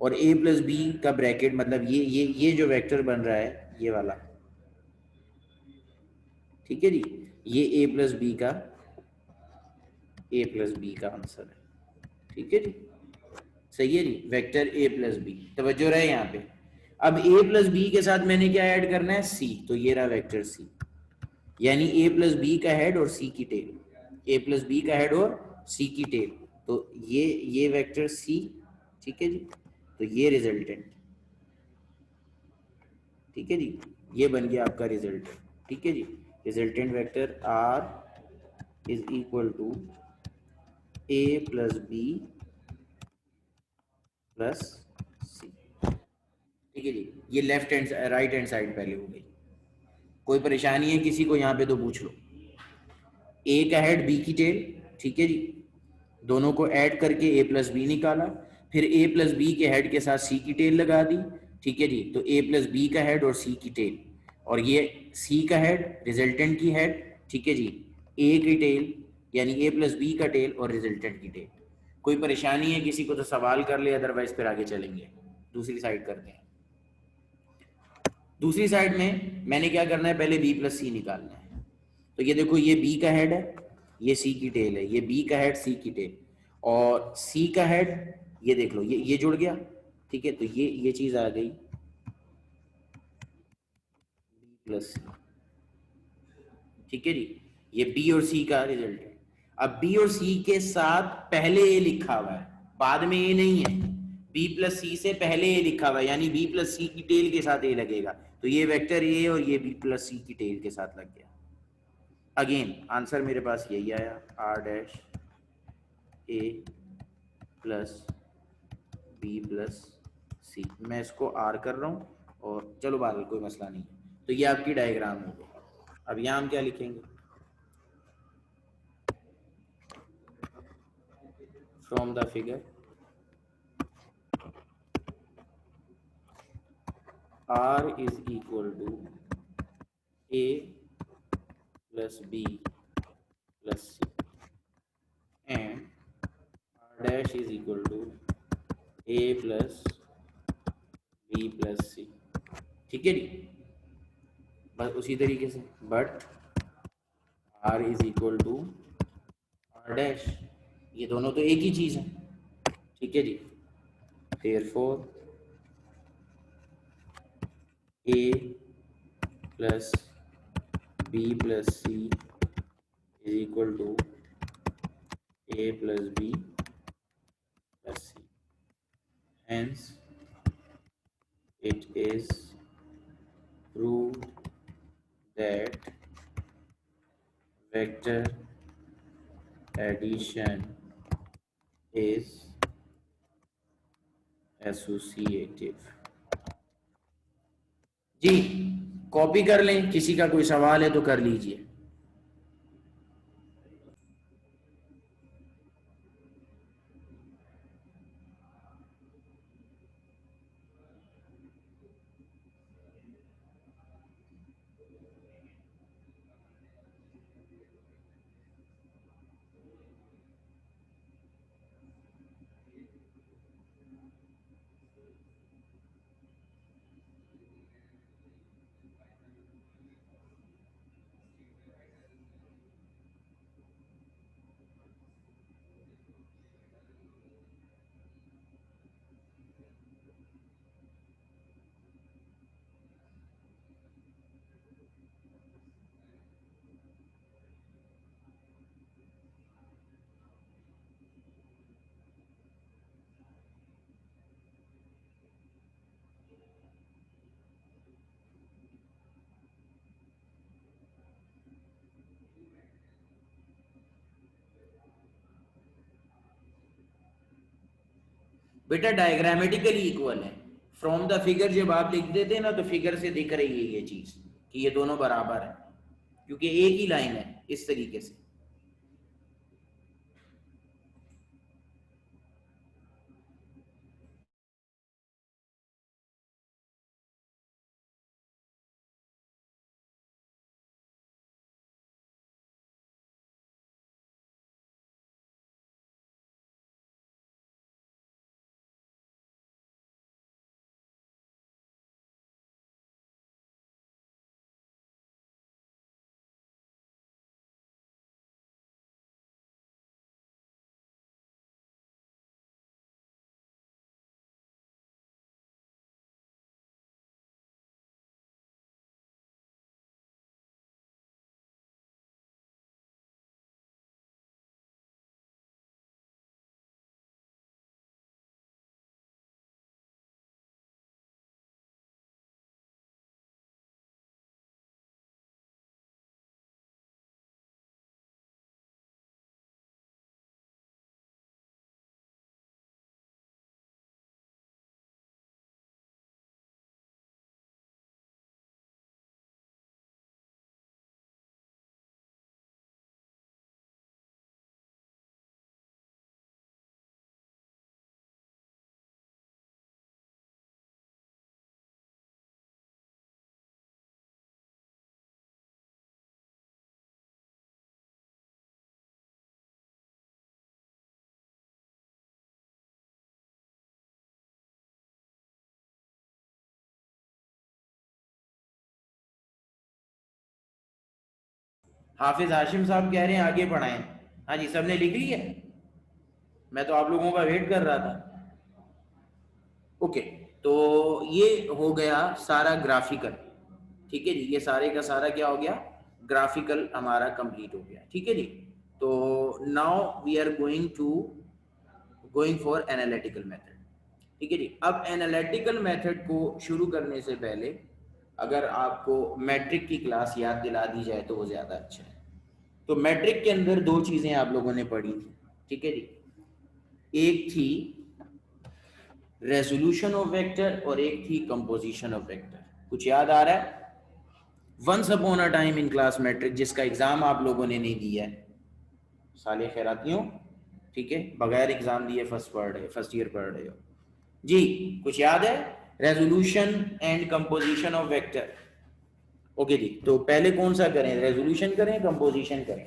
और ए प्लस बी का ब्रैकेट, मतलब ये जो वेक्टर बन रहा है ये वाला, ठीक है जी, ये ए प्लस बी का आंसर है, ठीक है जी, सही है जी, वेक्टर ए प्लस बी, तवज्जो रहे यहाँ पे। अब ए प्लस बी के साथ मैंने क्या ऐड करना है, सी, तो ये रहा वेक्टर सी, यानी ए प्लस बी का हेड और सी की टेल, ए प्लस बी का हेड और सी की टेल, तो ये वेक्टर सी, ठीक है जी, तो ये रिजल्टेंट, ठीक है जी, ये बन गया आपका रिजल्टेंट, ठीक है जी, resultant vector R is equal to A plus B plus C, ठीक है जी, ये left hand right hand side पहले हो गई। कोई परेशानी है किसी को यहाँ पे तो पूछ लो। ए का हेड बी की टेल, ठीक है जी, दोनों को ऐड करके ए प्लस बी निकाला, फिर ए प्लस बी के हेड के साथ सी की टेल लगा दी, ठीक है जी, तो ए प्लस बी का हेड और सी की टेल, और ये सी का हेड रिजल्टेंट की हेड, ठीक है जी, ए की टेल यानी ए प्लस बी का टेल और रिजल्टेंट की टेल। कोई परेशानी है किसी को तो सवाल कर ले, अदरवाइज फिर आगे चलेंगे, दूसरी साइड करते हैं। दूसरी साइड में मैंने क्या करना है, पहले बी प्लस सी निकालना है, तो ये देखो ये बी का हेड है, ये सी की टेल है, ये बी का हेड सी की टेल, और सी का हेड, ये देख लो ये जुड़ गया, ठीक है, तो ये चीज आ गई बी प्लस सी, ठीक है जी, ये बी और सी का रिजल्ट है। अब बी और सी के साथ पहले ए लिखा हुआ है, बाद में ए नहीं है, बी प्लस सी से पहले ए लिखा हुआ है, यानी बी प्लस सी की टेल के साथ ए लगेगा, तो ये वेक्टर ए और ये बी प्लस सी की टेल के साथ लग गया। अगेन आंसर मेरे पास यही आया, R dash A plus B plus C, मैं इसको आर कर रहा हूँ, और चलो बादल कोई मसला नहीं है, तो ये आपकी डायग्राम हो गई। अब यहाँ हम क्या लिखेंगे, from the figure R is equal to A plus B plus C and R dash is equal to A plus B plus C, ठीक है जी, बस उसी तरीके से, but R is equal to R dash, ये दोनों तो एक ही चीज है, ठीक है जी, therefore A plus B plus C is equal to A plus B plus C, hence it is proved that vector addition is associative। जी, कॉपी कर लें, किसी का कोई सवाल है तो कर लीजिए। बेटा डायग्रामेटिकली इक्वल है। फ्रॉम द फिगर जब आप लिख देते हैं ना, तो फिगर से दिख रही है ये चीज कि ये दोनों बराबर है, क्योंकि एक ही लाइन है इस तरीके से। हाफिज हाशिम साहब कह रहे हैं आगे पढ़ाएं। हाँ जी, सबने लिख लिया? मैं तो आप लोगों का वेट कर रहा था। ओके, तो ये हो गया सारा ग्राफिकल। ठीक है जी, ये सारे का सारा क्या हो गया? ग्राफिकल हमारा कंप्लीट हो गया। ठीक है जी। तो now we are going for analytical method. ठीक है जी। अब एनालिटिकल मेथड को शुरू करने से पहले अगर आपको मैट्रिक की क्लास याद दिला दी जाए तो वो ज़्यादा अच्छा है। तो मैट्रिक के अंदर दो चीज़ें आप लोगों ने पढ़ी थी। ठीक है जी। एक थी रेजोल्यूशन ऑफ वेक्टर और एक थी कंपोजिशन ऑफ वेक्टर। कुछ याद आ रहा है? Once upon a time in class matric, जिसका एग्जाम आप लोगों ने नहीं दिया है, साले खैरातियों, ठीक है, बगैर एग्जाम दिए फर्स्ट ईयर पढ़ रहे हो जी। कुछ याद है? Resolution and composition of vector. Okay जी, तो पहले कौन सा करें, रेजोल्यूशन करें कंपोजिशन करें?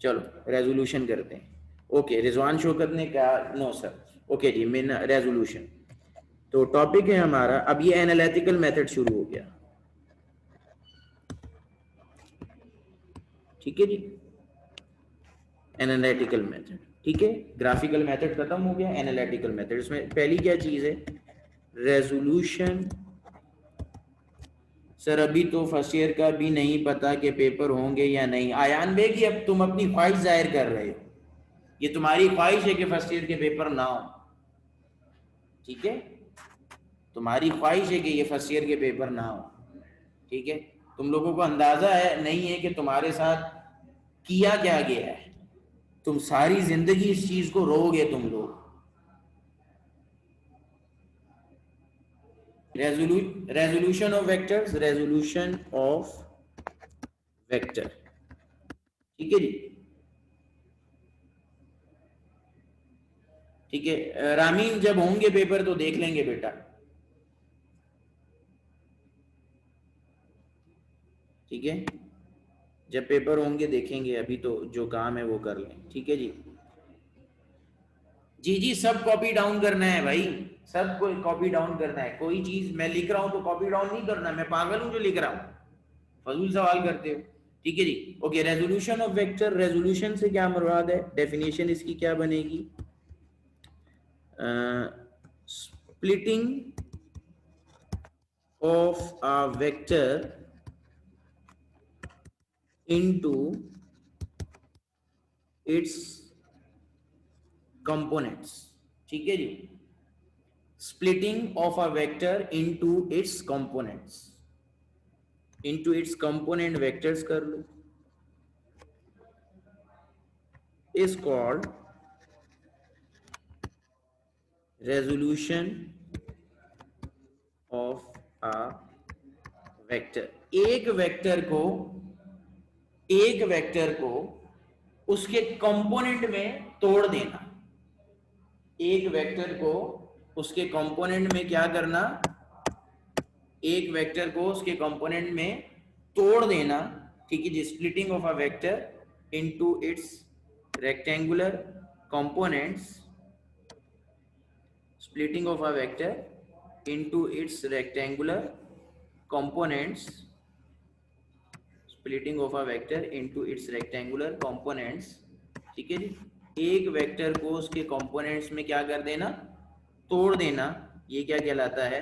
चलो रेजोल्यूशन करते हैं। ओके, रिजवान शौकत ने कहा नो सर। ओके जी, मेन रेजोल्यूशन। तो टॉपिक है हमारा, अब ये एनालिटिकल मेथड शुरू हो गया। ठीक है जी, एनालिटिकल मेथड। ठीक है, ग्राफिकल मेथड खत्म हो गया, एनालिटिकल मेथड। इसमें पहली क्या चीज है? रेजोल्यूशन। सर अभी तो फर्स्ट ईयर का भी नहीं पता कि पेपर होंगे या नहीं। आयान बेग, अब तुम अपनी ख्वाहिश जाहिर कर रहे हो, ये तुम्हारी ख्वाहिश है कि फर्स्ट ईयर के पेपर ना हो। ठीक है, तुम्हारी ख्वाहिश है कि ये फर्स्ट ईयर के पेपर ना हो। ठीक है, तुम लोगों को अंदाजा है नहीं है कि तुम्हारे साथ किया क्या गया है। तुम सारी जिंदगी इस चीज को रोगे तुम लोग। Resolution of vectors, resolution of vector. ठीक है जी। ठीक है रामीन, जब होंगे पेपर तो देख लेंगे बेटा। ठीक है, जब पेपर होंगे देखेंगे, अभी तो जो काम है वो कर लें। ठीक है जी। जी जी, सब कॉपी डाउन करना है भाई, सब को कॉपी डाउन करना है। कोई चीज मैं लिख रहा हूं तो कॉपी डाउन नहीं करना। मैं पागल हूं जो लिख रहा हूं? फजूल सवाल करते हो। ठीक है जी। Okay, resolution of vector. Resolution से क्या मुराद है? डेफिनेशन इसकी क्या बनेगी? Splitting of a vector into its components। ठीक है जी, splitting of a vector into its components, into its component vectors कर लो, is called resolution of a vector. एक वेक्टर को उसके कंपोनेंट में तोड़ देना। एक वेक्टर को उसके कंपोनेंट में क्या करना? एक वेक्टर को उसके कंपोनेंट में तोड़ देना। ठीक है जी। Splitting of a vector into its rectangular components. Splitting of a vector into its rectangular components. Splitting of a vector into its rectangular components. ठीक है जी। एक वेक्टर को उसके कंपोनेंट्स में क्या कर देना? तोड़ देना। ये क्या कहलाता है?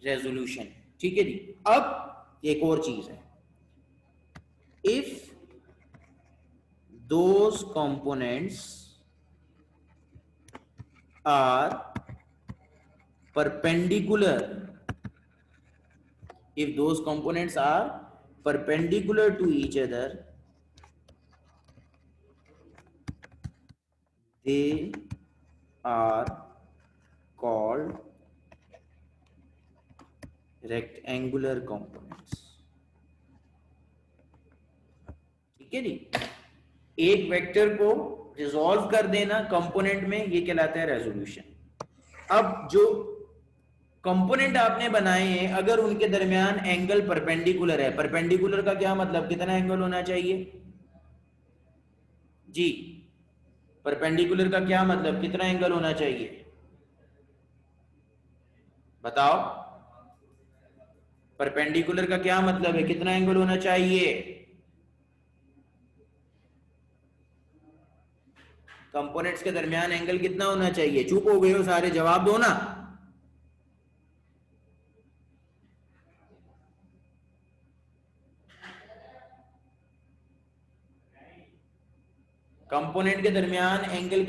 रेजोल्यूशन। ठीक है जी। अब एक और चीज है, if those components are perpendicular, if those components are perpendicular to each other, they are called rectangular components। ठीक है जी। एक वेक्टर को रिजॉल्व कर देना कंपोनेंट में, ये कहलाता है रेजोल्यूशन। अब जो कंपोनेंट आपने बनाए हैं, अगर उनके दरमियान एंगल परपेंडिकुलर है, परपेंडिकुलर का क्या मतलब? कितना एंगल होना चाहिए जी? परपेंडिकुलर का क्या मतलब? कितना एंगल होना चाहिए? बताओ। परपेंडिकुलर का क्या मतलब है? कितना एंगल होना चाहिए? कंपोनेंट्स के दरमियान एंगल कितना होना चाहिए? चुप हो गए हो सारे, जवाब दो ना। कंपोनेंट के दरमियान एंगल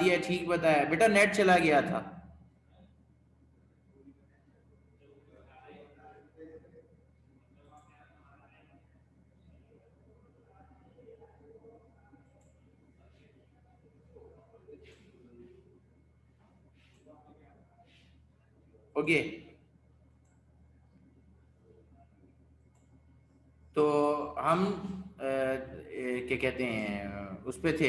दिया, ठीक बताया बेटा, नेट चला गया था। ओके, तो हम क्या कहते हैं उस पे थे,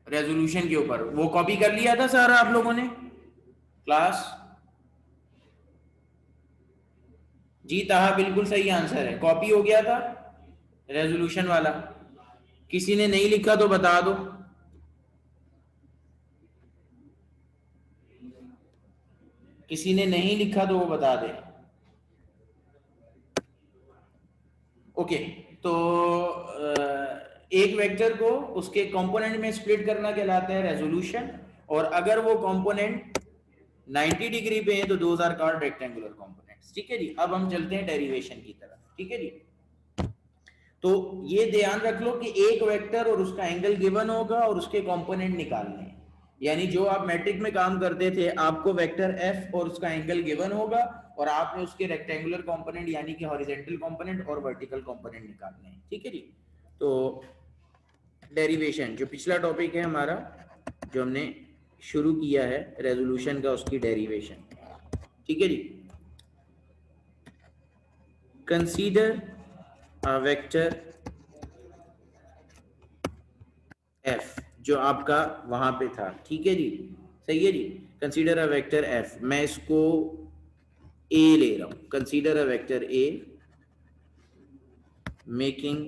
रेजोल्यूशन के ऊपर। वो कॉपी कर लिया था सारा आप लोगों ने क्लास? जी ताहा बिल्कुल सही आंसर है, कॉपी हो गया था रेजोल्यूशन वाला। किसी ने नहीं लिखा तो बता दो, किसी ने नहीं लिखा तो वो बता दे। ओके, तो एक वेक्टर को उसके कंपोनेंट में स्प्लिट करना कहलाता है रेजोल्यूशन, और अगर वो कंपोनेंट 90 डिग्री पे है तो those are called rectangular components. ठीक है जी, अब हम चलते हैं डेरिवेशन की तरफ। ठीक है जी, तो ये ध्यान रख लो कि एक वेक्टर और उसका एंगल गिवन होगा और उसके कंपोनेंट निकालने हैं। यानी जो आप मैट्रिक में काम करते थे, आपको वेक्टर एफ और उसका एंगल गिवन होगा और आपने उसके रेक्टेंगुलर कंपोनेंट यानी कि हॉरिजॉन्टल कंपोनेंट और वर्टिकल कंपोनेंट निकालने हैं। ठीक है जी, तो डेरिवेशन जो पिछला टॉपिक है हमारा, जो हमने शुरू किया है रेजोल्यूशन का, उसकी डेरिवेशन। ठीक है जी, कंसीडर अ वेक्टर एफ जो आपका वहां पे था। ठीक है जी, सही है जी, कंसीडर अ वेक्टर एफ, मैं इसको ए ले रहा हूं, consider a vector A making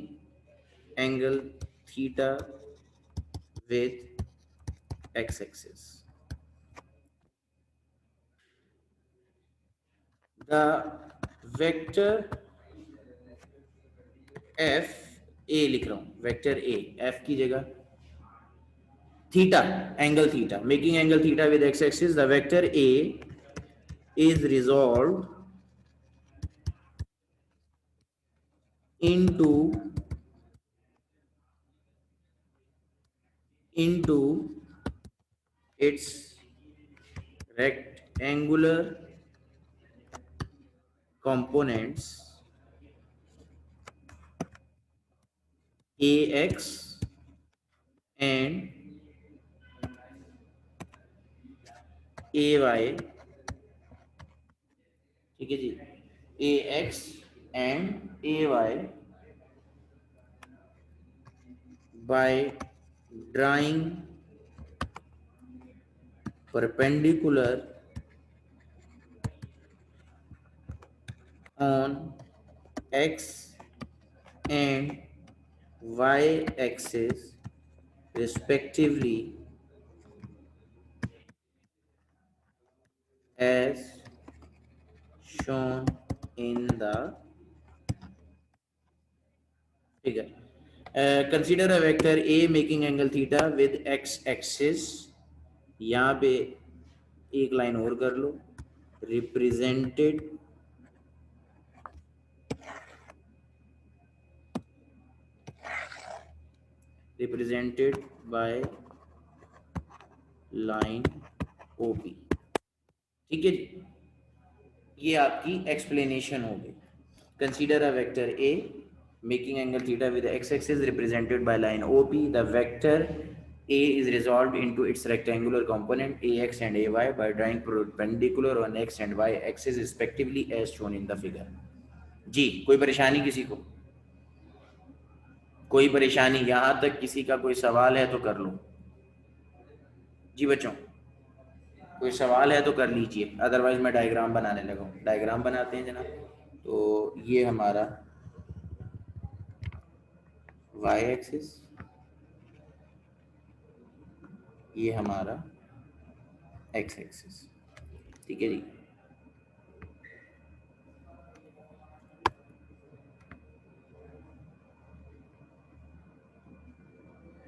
angle theta with X axis. The vector F, A लिख रहा हूं, वेक्टर ए, एफ की जगह theta, angle theta, making angle theta with X axis, the vector A is resolved into its rectangular components ax and ay। ठीक है जी, ax and ay by drawing perpendicular on x and y axis respectively as shown in the figure. Consider a vector A making angle theta with x axis, यहाँ पे एक लाइन और कर लो, represented by line OP। ठीक है जी, ये आपकी एक्सप्लेनेशन हो गई। Consider a vector A making angle theta with the x-axis represented by line OP. The vector A is resolved into its rectangular component ax and ay by drawing perpendicular on x and y axis respectively as shown in the figure। जी, कोई परेशानी किसी को? कोई परेशानी? यहाँ तक किसी का कोई सवाल है तो कर लो। जी बच्चों, कोई सवाल है तो कर लीजिए, अदरवाइज मैं डायग्राम बनाने लगा हूँ। डायग्राम बनाते हैं जनाब। तो ये हमारा y एक्सिस, ये हमारा x एक्सिस। ठीक है जी,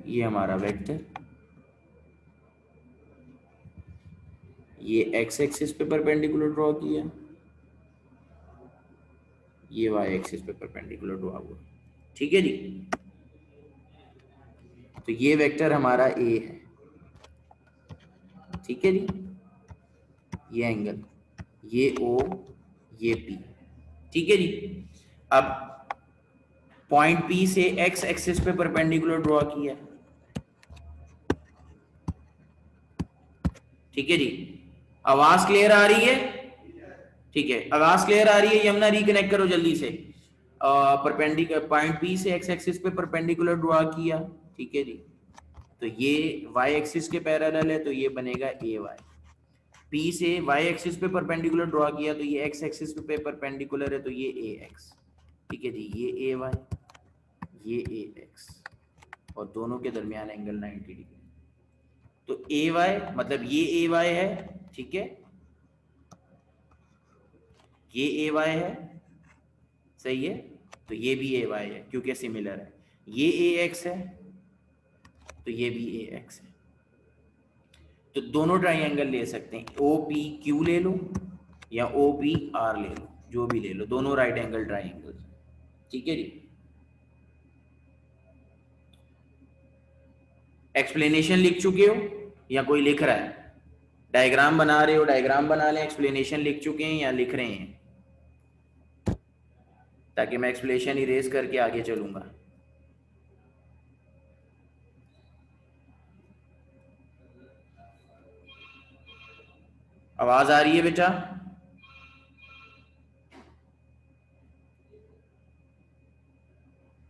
ये हमारा वेक्टर, ये x एक्सिस पे परपेंडिकुलर ड्रॉ किया, ये y एक्सिस पे परपेंडिकुलर ड्रॉ हुआ। ठीक है जी, तो ये वेक्टर हमारा ए है, ठीक है जी। ये एंगल, ये ओ, ये पी, ठीक है जी। अब पॉइंट पी से एक्स एक्सिस पे परपेंडिकुलर ड्रॉ किया, ठीक है जी। आवाज क्लियर आ रही है? ठीक है, आवाज क्लियर आ रही है? यमुना रिकनेक्ट करो जल्दी से। परपेंडिकुलर पॉइंट पी से एक्स एक्सिस पे परपेंडिकुलर ड्रॉ किया, ठीक है जी। तो ये वाई एक्सिस के पैरेलल है, तो ये बनेगा ए वाई। पी से वाई एक्सिस पे परपेंडिकुलर ड्रॉ किया, तो ये एक्स एक्सिस पे परपेंडिकुलर है, तो ये ए एक्स, ठीक है जी। ये ए वाई, ये ए एक्स, और दोनों के दरमियान एंगल 90 डिग्री। तो ए वाई मतलब ये ए वाई है, ठीक है, ये ए वाई है, सही है। तो ये भी ए वाई है क्योंकि सिमिलर है। ये ए एक्स है, तो ये भी ए एक्स है। तो दोनों ट्राइंगल ले सकते हैं, ओ पी क्यू ले लो या ओ पी आर ले लो, जो भी ले लो, दोनों राइट एंगल ट्राइंगल, ठीक है जी। एक्सप्लेनेशन लिख चुके हो या कोई लिख रहा है? डायग्राम बना रहे हो, डायग्राम बना लें। एक्सप्लेनेशन लिख चुके हैं या लिख रहे हैं? ताकि मैं एक्सप्लेनेशन इरेज करके आगे चलूंगा। आवाज आ रही है बेटा?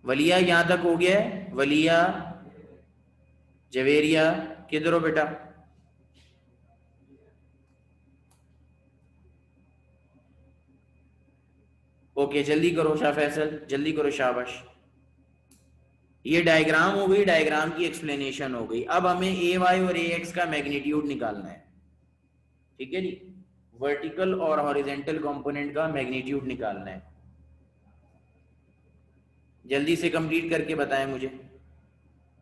वलिया यहां तक हो गया है? वलिया, जवेरिया, किधर हो बेटा? ओके, जल्दी करो शाह फैसल, जल्दी करो, शाबाश। ये डायग्राम हो गई, डायग्राम की एक्सप्लेनेशन हो गई। अब हमें ए वाई और ए एक्स का मैग्नीट्यूड निकालना है, ठीक है जी। वर्टिकल और हॉरिजेंटल कंपोनेंट का मैग्नीट्यूड निकालना है। जल्दी से कंप्लीट करके बताएं मुझे,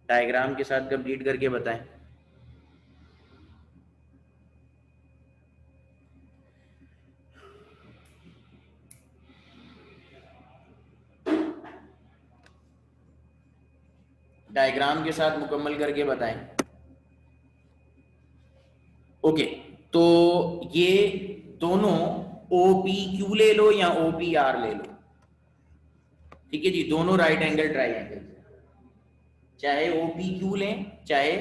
डायग्राम के साथ कंप्लीट करके बताएं। डायग्राम के साथ मुकम्मल करके बताएं। ओके, तो ये दोनों ओ पी क्यू ले लो या ओ पी आर ले लो, ठीक है जी। दोनों राइट एंगल ट्राइंगल, चाहे ओ पी क्यू लें चाहे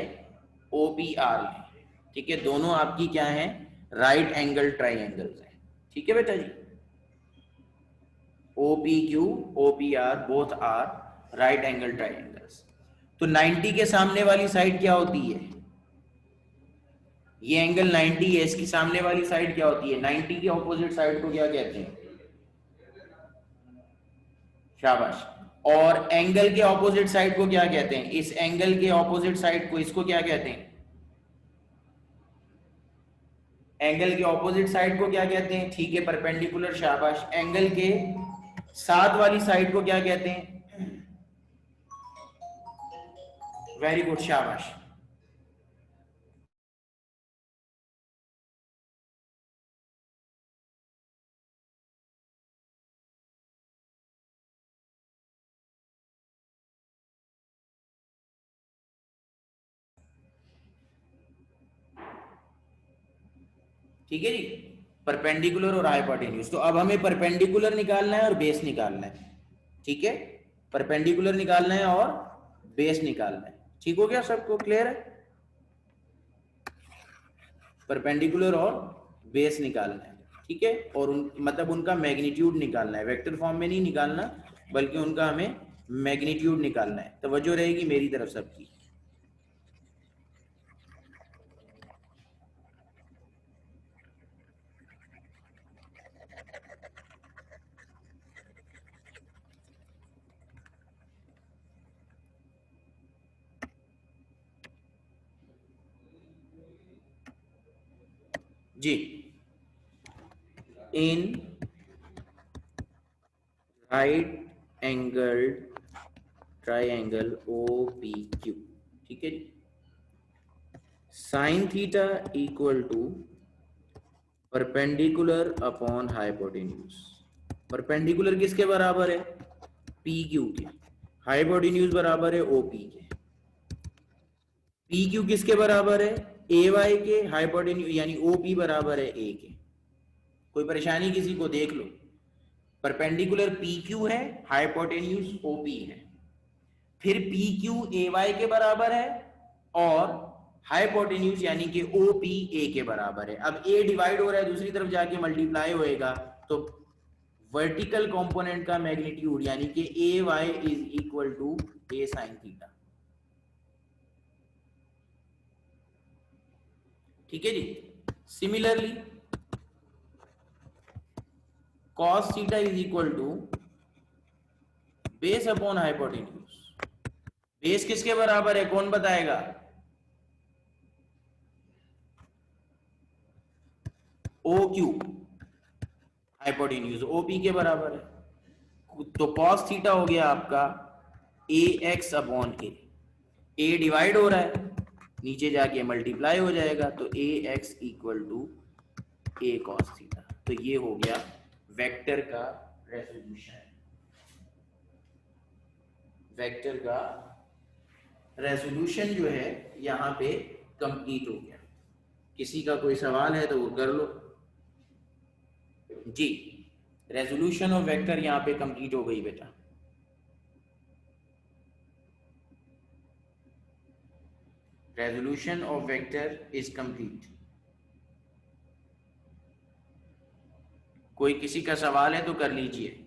ओ पी आर लें, ठीक है। दोनों आपकी क्या है? राइट एंगल ट्राइंगल्स हैं, ठीक है बेटा जी। O P Q, O P R, both are right angle triangles. तो 90 के सामने वाली साइड क्या होती है? ये एंगल 90 है, इसकी सामने वाली साइड क्या होती है? 90 के ऑपोजिट साइड को क्या कहते हैं? शाबाश। और एंगल के ऑपोजिट साइड को क्या कहते हैं? इस एंगल के ऑपोजिट साइड को, इसको क्या कहते हैं? एंगल के ऑपोजिट साइड को क्या कहते हैं? ठीक है, परपेंडिकुलर, शाबाश। एंगल के साथ वाली साइड को क्या कहते हैं? वेरी गुड, शाबाश। ठीक है जी, परपेंडिकुलर और हाइपोटेन्यूज। तो अब हमें परपेंडिकुलर निकालना है और बेस निकालना है, ठीक है। परपेंडिकुलर निकालना है और बेस निकालना है, ठीक हो गया? सबको क्लियर है? परपेंडिकुलर और बेस निकालना है, ठीक है। और मतलब उनका मैग्नीट्यूड निकालना है, वेक्टर फॉर्म में नहीं निकालना, बल्कि उनका हमें मैग्नीट्यूड निकालना है। तवज्जो रहेगी मेरी तरफ सबकी। जी, in right angle triangle O P Q, ठीक है जी, sine theta equal to perpendicular upon hypotenuse. Perpendicular किसके बराबर है? पी क्यू के। हाइपोटेन्यूज बराबर है ओ पी के। पी क्यू किसके बराबर है, ए वाई के, हाइपोटेन्यूज यानी ओ पी बराबर है ए के। कोई परेशानी किसी को, देख लो, परपेंडिकुलर पी क्यू है, हाइपोटेन्यूज ओ पी है, फिर पी क्यू ए वाई के बराबर है और हाइपोटेन्यूज यानी कि ओ पी ए के बराबर है। अब ए डिवाइड हो रहा है, दूसरी तरफ जाके मल्टीप्लाई होएगा, तो वर्टिकल कंपोनेंट का मैग्नीट्यूड यानी कि A Y is equal to A sine theta. ठीक है जी। Similarly cos theta is equal to base upon hypotenuse. Base किसके बराबर है, कौन बताएगा? O Q, hypotenuse O P के बराबर है। तो cos थीटा हो गया आपका A X upon A divide हो रहा है, नीचे जाके मल्टीप्लाई हो जाएगा, तो A X equal to A cos theta. तो ये हो गया वेक्टर का रेजोल्यूशन। वेक्टर का रेजोल्यूशन जो है यहां पे कंप्लीट हो गया। किसी का कोई सवाल है तो वो कर लो जी। रेजोल्यूशन ऑफ वेक्टर यहां पे कंप्लीट हो गई बेटा। Resolution of vector is complete. कोई किसी का सवाल है तो कर लीजिए।